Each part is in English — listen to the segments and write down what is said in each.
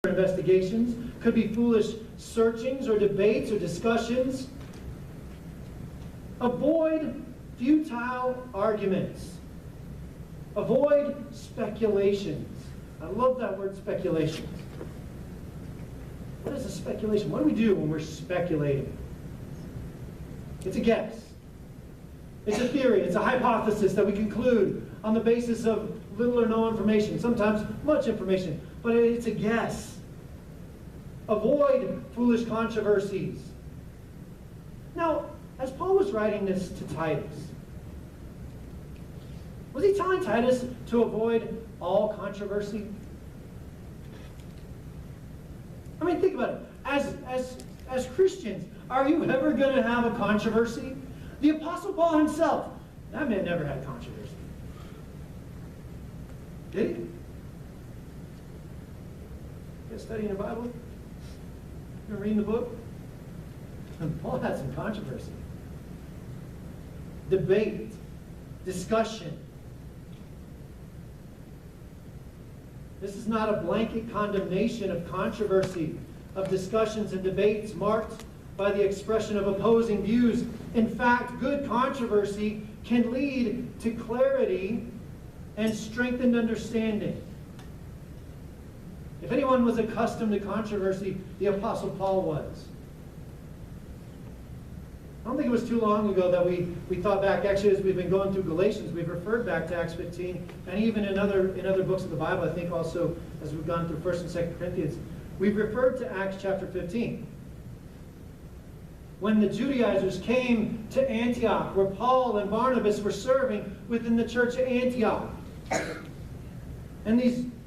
investigations, could be foolish searchings or debates or discussions. Avoid futile arguments. Avoid speculations. I love that word, speculations. What is a speculation? What do we do when we're speculating? It's a guess. It's a theory. It's a hypothesis that we conclude on the basis of little or no information, sometimes much information, but it's a guess. Avoid foolish controversies. Now, as Paul was writing this to Titus, was he telling Titus to avoid all controversy? I mean, think about it. As Christians, are you ever going to have a controversy? The Apostle Paul himself, that man never had controversy. Did he? You guys studying the Bible? You reading the book? And Paul had some controversy. Debate. Discussion. This is not a blanket condemnation of controversy, of discussions and debates marked by the expression of opposing views. In fact, good controversy can lead to clarity and strengthened understanding. If anyone was accustomed to controversy, the Apostle Paul was. I don't think it was too long ago that we thought back, actually, as we've been going through Galatians, we've referred back to Acts 15, and even in other books of the Bible, I think also as we've gone through 1 and 2 Corinthians, we've referred to Acts chapter 15. When the Judaizers came to Antioch, where Paul and Barnabas were serving within the church of Antioch. And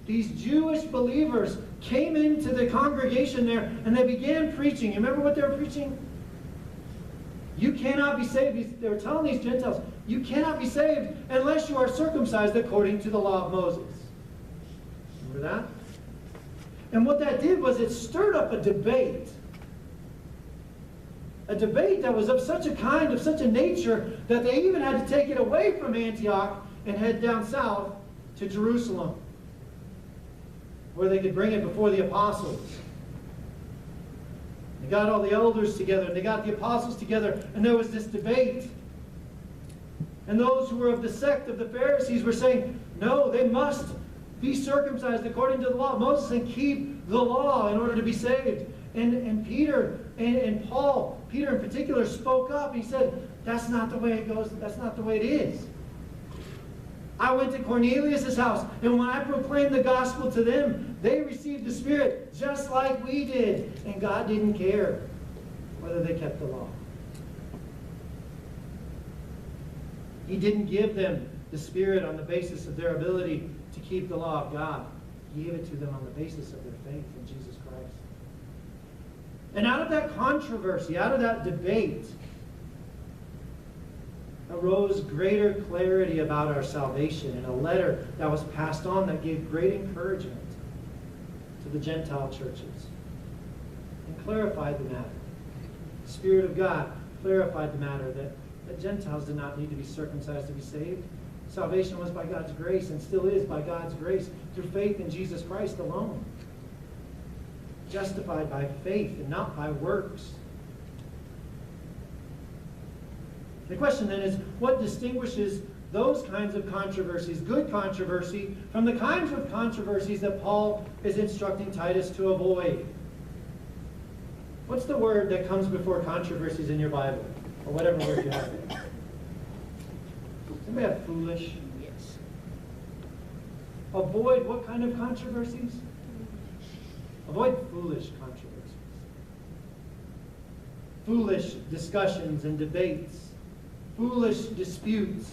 these Jewish believers came into the congregation there, and they began preaching. You remember what they were preaching? You cannot be saved. They were telling these Gentiles, you cannot be saved unless you are circumcised according to the law of Moses. Remember that? And what that did was it stirred up a debate. A debate that was of such a kind, of such a nature, that they even had to take it away from Antioch and head down south to Jerusalem, where they could bring it before the apostles. They got all the elders together, and they got the apostles together, and there was this debate. And those who were of the sect of the Pharisees were saying, no, they must be circumcised according to the law of Moses and keep the law in order to be saved. And Peter and Paul, Peter in particular, spoke up. He said, that's not the way it goes. That's not the way it is. I went to Cornelius' house, and when I proclaimed the gospel to them, they received the Spirit just like we did. And God didn't care whether they kept the law. He didn't give them the Spirit on the basis of their ability to keep the law of God. He gave it to them on the basis of their faith in Jesus Christ. And out of that controversy, out of that debate, arose greater clarity about our salvation, and a letter that was passed on that gave great encouragement to the Gentile churches and clarified the matter. The Spirit of God clarified the matter that Gentiles did not need to be circumcised to be saved. Salvation was by God's grace, and still is by God's grace through faith in Jesus Christ alone. Justified by faith and not by works. The question then is, what distinguishes those kinds of controversies, good controversy, from the kinds of controversies that Paul is instructing Titus to avoid? What's the word that comes before controversies in your Bible? Or whatever word you have. Anybody have foolish? Yes. Avoid what kind of controversies? Avoid foolish controversies. Foolish discussions and debates. Foolish disputes,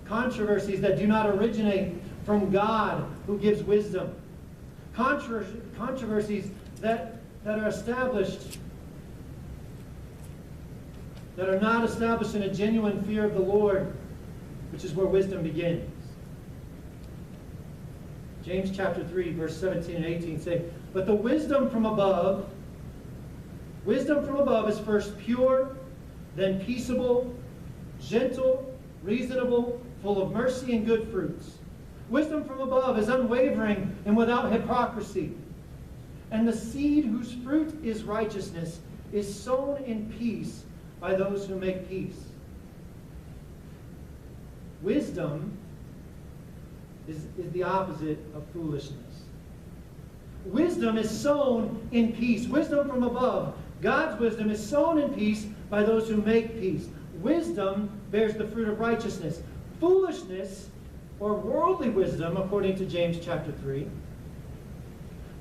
controversies that do not originate from God who gives wisdom, controversies that are established, that are not established in a genuine fear of the Lord, which is where wisdom begins. James chapter 3, verse 17 and 18 say, but the wisdom from above is first pure, then peaceable, gentle, reasonable, full of mercy and good fruits. Wisdom from above is unwavering and without hypocrisy. And the seed whose fruit is righteousness is sown in peace by those who make peace. Wisdom is the opposite of foolishness. Wisdom is sown in peace. Wisdom from above. God's wisdom is sown in peace by those who make peace. Wisdom bears the fruit of righteousness. Foolishness, or worldly wisdom, according to James chapter 3,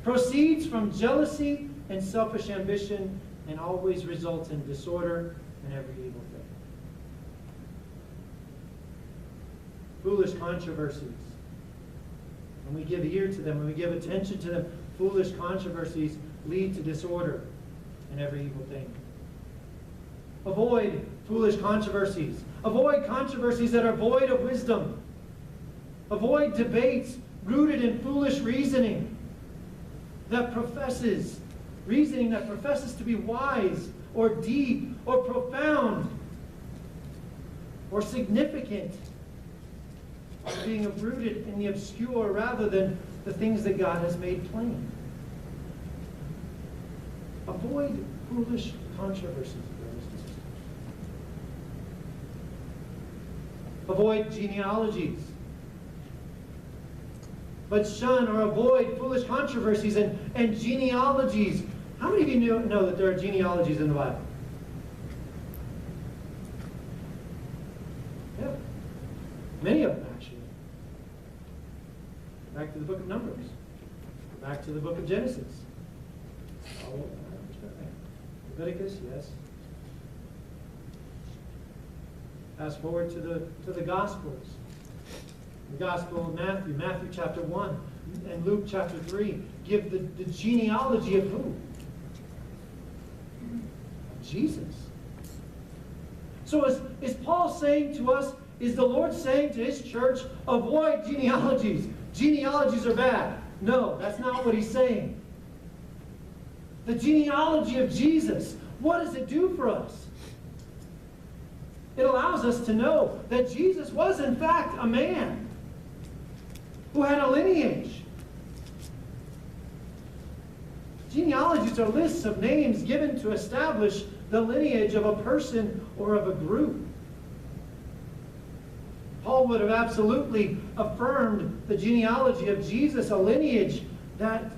proceeds from jealousy and selfish ambition and always results in disorder and every evil thing. Foolish controversies. When we give ear to them, when we give attention to them, foolish controversies lead to disorder and every evil thing. Avoid foolish controversies. Avoid controversies that are void of wisdom. Avoid debates rooted in foolish reasoning that professes to be wise or deep or profound or significant, or being rooted in the obscure rather than the things that God has made plain. Avoid foolish controversies, brothers and sisters. Avoid genealogies. But shun or avoid foolish controversies and genealogies. How many of you know that there are genealogies in the Bible? Yeah. Many of them, actually. Back to the book of Numbers. Back to the book of Genesis. Leviticus, yes. Fast forward to the Gospels. The Gospel of Matthew, Matthew chapter 1, and Luke chapter 3 give the genealogy of who? Jesus. So is Paul saying to us, is the Lord saying to his church, avoid genealogies? Genealogies are bad. No, that's not what he's saying. The genealogy of Jesus, what does it do for us? It allows us to know that Jesus was in fact a man who had a lineage. Genealogies are lists of names given to establish the lineage of a person or of a group. Paul would have absolutely affirmed the genealogy of Jesus, a lineage that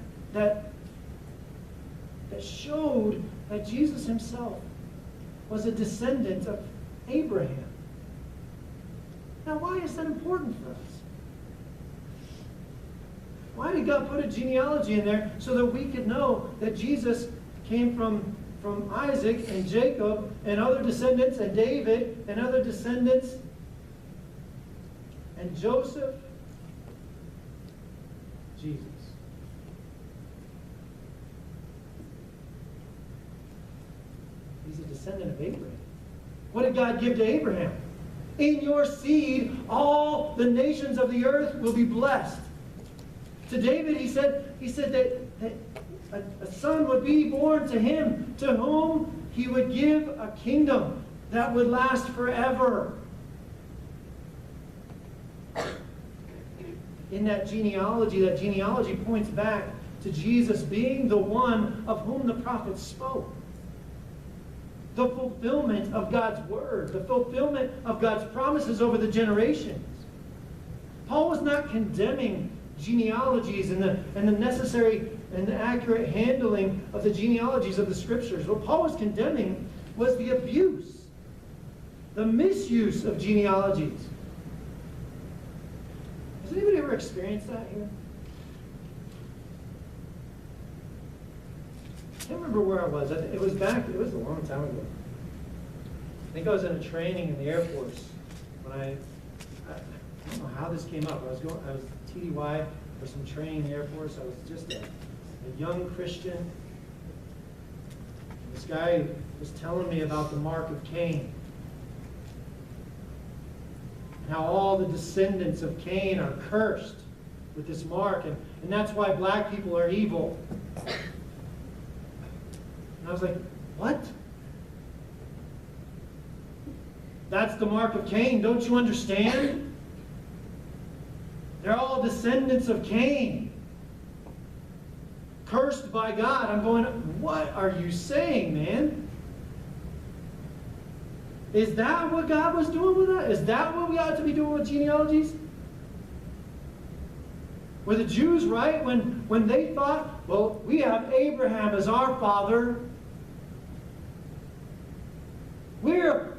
showed that Jesus himself was a descendant of Abraham. Now, why is that important for us? Why did God put a genealogy in there so that we could know that Jesus came from Isaac and Jacob and other descendants and David and other descendants and Joseph? Jesus. He's a descendant of Abraham. What did God give to Abraham? In your seed, all the nations of the earth will be blessed. To David, he said that a son would be born to him, to whom he would give a kingdom that would last forever. In that genealogy points back to Jesus being the one of whom the prophets spoke. The fulfillment of God's word, the fulfillment of God's promises over the generations. Paul was not condemning genealogies and the necessary and the accurate handling of the genealogies of the scriptures. What Paul was condemning was the abuse, the misuse of genealogies. Has anybody ever experienced that here? I can't remember where I was. It was a long time ago. I think I was in a training in the Air Force when I don't know how this came up. I was TDY for some training in the Air Force. I was just a young Christian. This guy was telling me about the mark of Cain. And how all the descendants of Cain are cursed with this mark. And that's why black people are evil. And I was like, what? That's the mark of Cain. Don't you understand? They're all descendants of Cain. cursed by God. I'm going, what are you saying, man? Is that what God was doing with that? Is that what we ought to be doing with genealogies? Were the Jews right when they thought, well, we have Abraham as our father. We are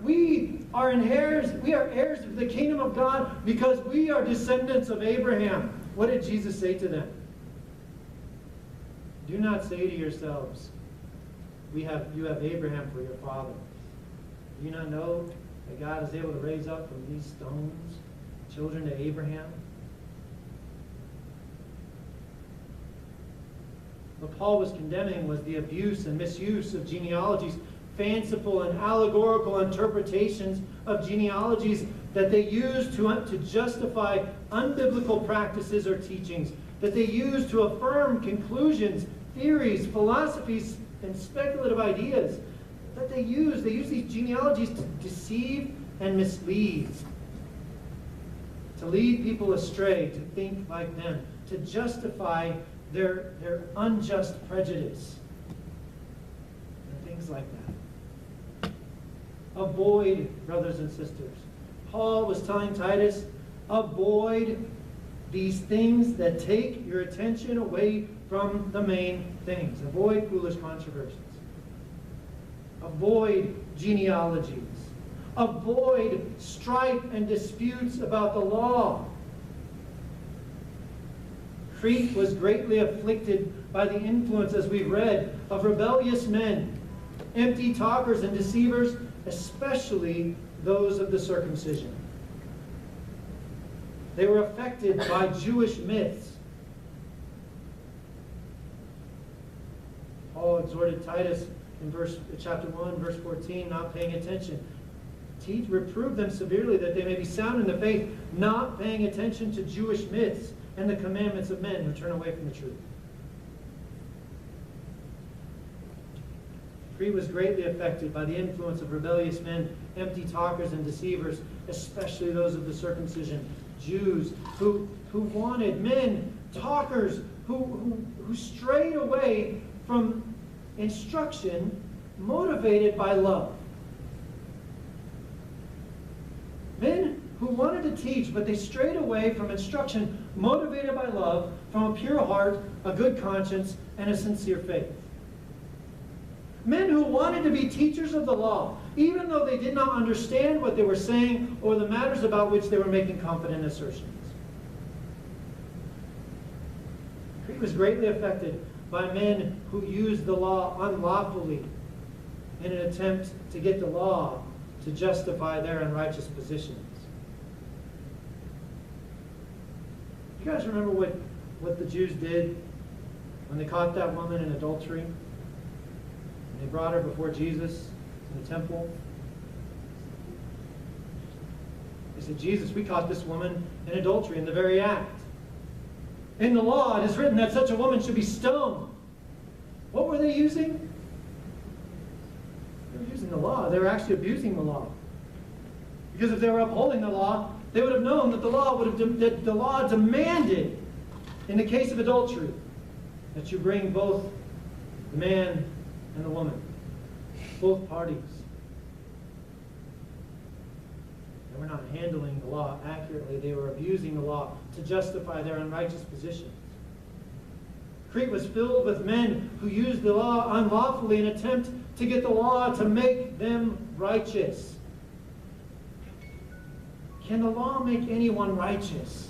heirs of the kingdom of God because we are descendants of Abraham. What did Jesus say to them? Do not say to yourselves, you have Abraham for your father. Do you not know that God is able to raise up from these stones children to Abraham? What Paul was condemning was the abuse and misuse of genealogies, fanciful and allegorical interpretations of genealogies that they use to justify unbiblical practices or teachings, that they use to affirm conclusions, theories, philosophies, and speculative ideas. That they use these genealogies to deceive and mislead, to lead people astray, to think like them, to justify their unjust prejudice, and things like that. Avoid, brothers and sisters. Paul was telling Titus, avoid these things that take your attention away from the main things. Avoid foolish controversies. Avoid genealogies. Avoid strife and disputes about the law. Crete was greatly afflicted by the influence, as we've read, of rebellious men, empty talkers and deceivers, especially those of the circumcision. They were affected by Jewish myths. Paul exhorted Titus in chapter 1, verse 14, not paying attention. Reprove them severely that they may be sound in the faith, not paying attention to Jewish myths and the commandments of men who turn away from the truth. Crete was greatly affected by the influence of rebellious men, empty talkers and deceivers, especially those of the circumcision, Jews who wanted men, talkers, who strayed away from instruction motivated by love. Men who wanted to teach, but they strayed away from instruction motivated by love, from a pure heart, a good conscience, and a sincere faith. Men who wanted to be teachers of the law, even though they did not understand what they were saying or the matters about which they were making confident assertions. Crete was greatly affected by men who used the law unlawfully in an attempt to get the law to justify their unrighteous positions. You guys remember what the Jews did when they caught that woman in adultery? And they brought her before Jesus in the temple. They said, Jesus, we caught this woman in adultery in the very act. In the law, it is written that such a woman should be stoned. What were they using? They were using the law. They were actually abusing the law. Because if they were upholding the law, they would have known that the law demanded, in the case of adultery, that you bring both the man and the woman, both parties. They were not handling the law accurately. They were abusing the law to justify their unrighteous positions. Crete was filled with men who used the law unlawfully in an attempt to get the law to make them righteous. Can the law make anyone righteous?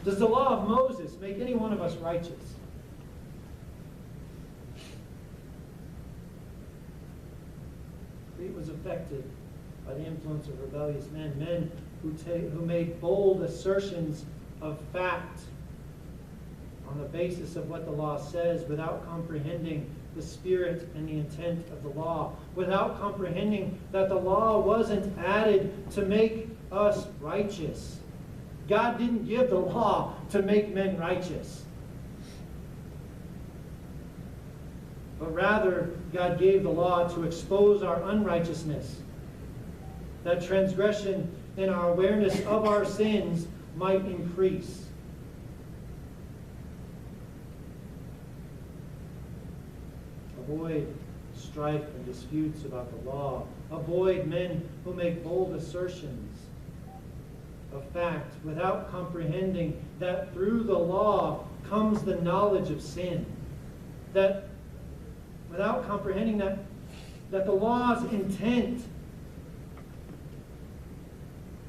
Does the law of Moses make any one of us righteous? Crete was affected by the influence of rebellious men who made bold assertions of fact on the basis of what the law says without comprehending the spirit and the intent of the law, without comprehending that the law wasn't added to make us righteous. God didn't give the law to make men righteous. But rather, God gave the law to expose our unrighteousness, that transgression in our awareness of our sins might increase. Avoid strife and disputes about the law. Avoid men who make bold assertions of fact without comprehending that through the law comes the knowledge of sin. That without comprehending that the law's intent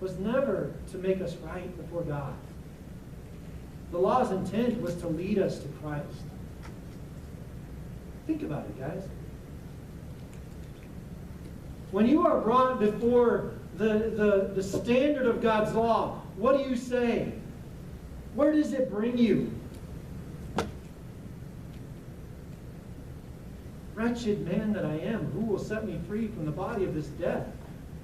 was never to make us right before God. The law's intent was to lead us to Christ. Think about it, guys. When you are brought before the standard of God's law, what do you say? Where does it bring you? Wretched man that I am, who will set me free from the body of this death?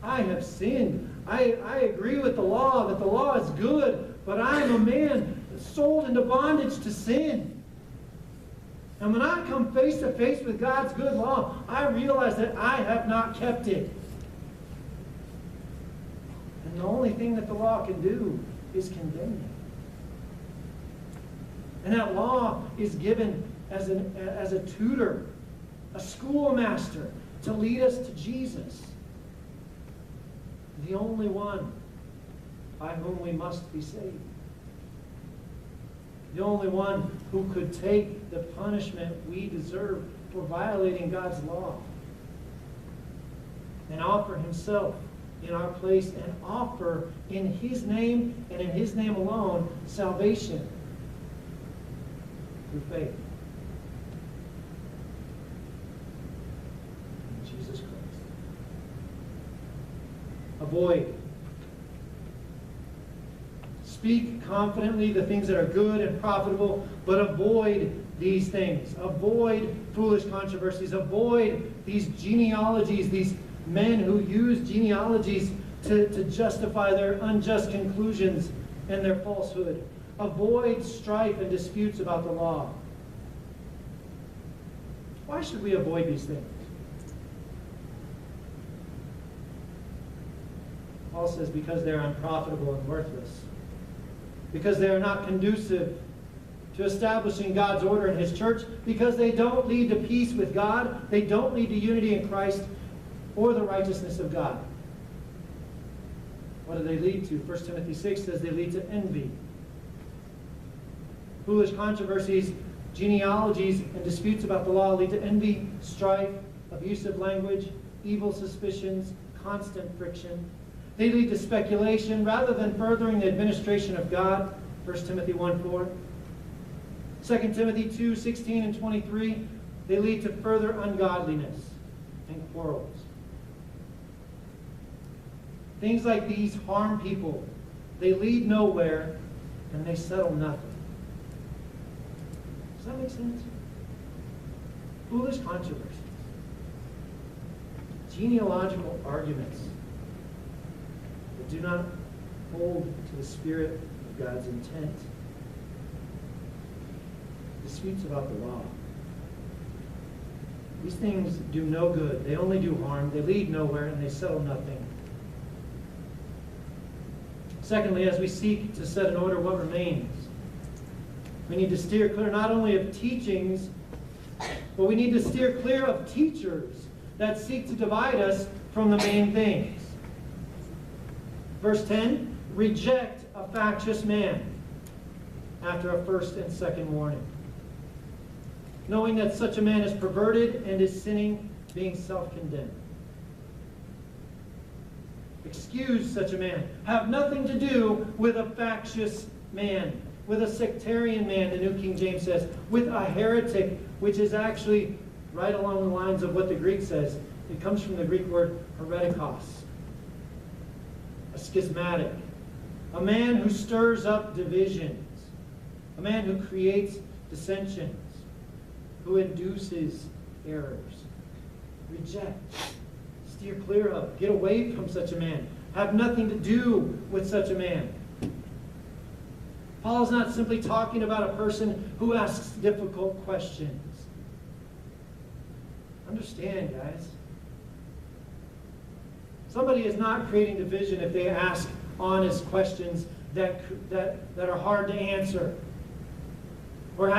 I have sinned. I agree with the law that the law is good, but I am a man sold into bondage to sin. And when I come face to face with God's good law, I realize that I have not kept it. And the only thing that the law can do is condemn me. And that law is given as a tutor, a schoolmaster, to lead us to Jesus, the only one by whom we must be saved. The only one who could take the punishment we deserve for violating God's law and offer himself in our place and offer in his name and in his name alone salvation through faith in Jesus Christ. Avoid. Speak confidently the things that are good and profitable, but avoid these things. Avoid foolish controversies. Avoid these genealogies, these men who use genealogies to justify their unjust conclusions and their falsehood. Avoid strife and disputes about the law. Why should we avoid these things? Paul says because they're unprofitable and worthless. Because they are not conducive to establishing God's order in his church, because they don't lead to peace with God, they don't lead to unity in Christ or the righteousness of God. What do they lead to? 1 Timothy 6 says they lead to envy. Foolish controversies, genealogies, and disputes about the law lead to envy, strife, abusive language, evil suspicions, constant friction. They lead to speculation rather than furthering the administration of God. 1 Timothy 1:4. 2 Timothy 2:16 and 23. They lead to further ungodliness and quarrels. Things like these harm people. They lead nowhere and they settle nothing. Does that make sense? Foolish controversies. Genealogical arguments that do not hold to the spirit of God's intent. Disputes about the law. These things do no good. They only do harm. They lead nowhere and they settle nothing. Secondly, as we seek to set in order what remains, we need to steer clear not only of teachings, but we need to steer clear of teachers that seek to divide us from the main things. Verse 10, reject a factious man after a first and second warning, knowing that such a man is perverted and is sinning, being self-condemned. Excuse such a man. Have nothing to do with a factious man, with a sectarian man, the New King James says, with a heretic, which is actually right along the lines of what the Greek says. It comes from the Greek word heretikos, a schismatic, a man who stirs up divisions, a man who creates dissensions, who induces errors. Reject. Steer clear of. Get away from such a man. Have nothing to do with such a man. Paul is not simply talking about a person who asks difficult questions. Understand, guys. Somebody is not creating division if they ask honest questions that are hard to answer or have